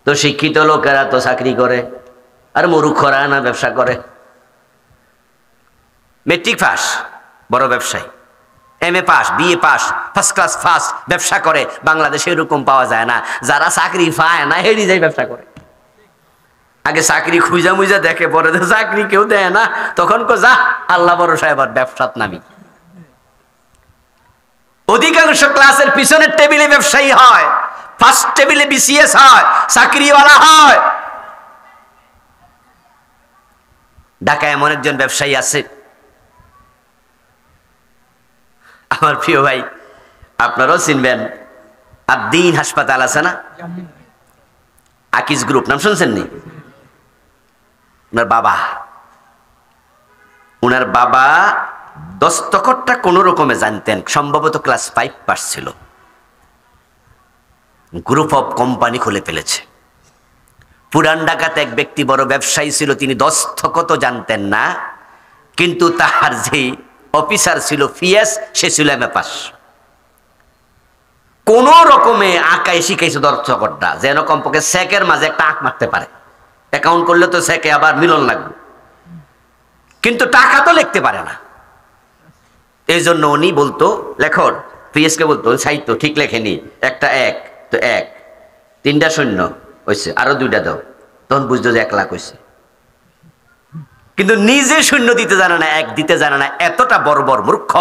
তো শিক্ষিত লোকেরা তো চাকরি করে, আর মূর্খরা না ব্যবসা করে। মেট্রিক পাস বড় ব্যবসায়ী, MA pass, BA pass, first class first ব্যবসা করে। বাংলাদেশে এরকম পাওয়া যায় না। যারা চাকরি পায় না হেরি যায় ব্যবসা করে। আগে চাকরি খুঁজা মুজা দেখে, পরে চাকরি কেউ দেয় না, তখন যা আল্লাহ ভরসা এবার ব্যবসাত নামি। অধিকাংশ ক্লাসের পিছনের টেবিলে ব্যবসায়ী হয়, ফার্স্ট টেবিলে বিসিএস হয়, চাকরিওয়ালা হয়। ঢাকায় এমন একজন ব্যবসায়ী আছে, আমার প্রিয় ভাই, আপনারাও চিনবেন, আদ্দিন হাসপাতাল আছে না, আকিজ গ্রুপ, নাম শুনছেন নি? উনার বাবা দস্তখতটা কোন রকমে জানতেন, সম্ভবত ক্লাস 5 পাস ছিল। গ্রুপ অফ কোম্পানি খুলে ফেলেছে। পুরান ঢাকাতে এক ব্যক্তি বড় ব্যবসায়ী ছিল, তিনি দস্তখত জানতেন না, কিন্তু তার যে অফিসার ছিল ফিএস, সে ছিল এমএ পাস। কোন রকমে আঁকায় শিখাইছে দস্তখতটা, যেন কমপক্ষে চেকের মাঝে একটা আঁক মারতে পারে। অ্যাকাউন্ট করলে তো চেকে আবার মিলন লাগবে, কিন্তু টাকা তো লিখতে পারে না। এই জন্য উনি বলতো, লেখর, ফিএসকে বলতো, সাহিত্য ঠিক লেখেনি, একটা 1 তো 1, 3টা শূন্য হয়েছে, আরো 2টা দাও, তখন বুঝতো যে 1 লাখ হয়েছে। কিন্তু নিজে শূন্য দিতে জানে না, 1 দিতে জানে না। এতটা বর্বর মূর্খ,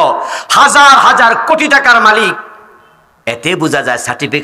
হাজার হাজার কোটি টাকার মালিক। এতে বোঝা যায় সার্টিফিকেট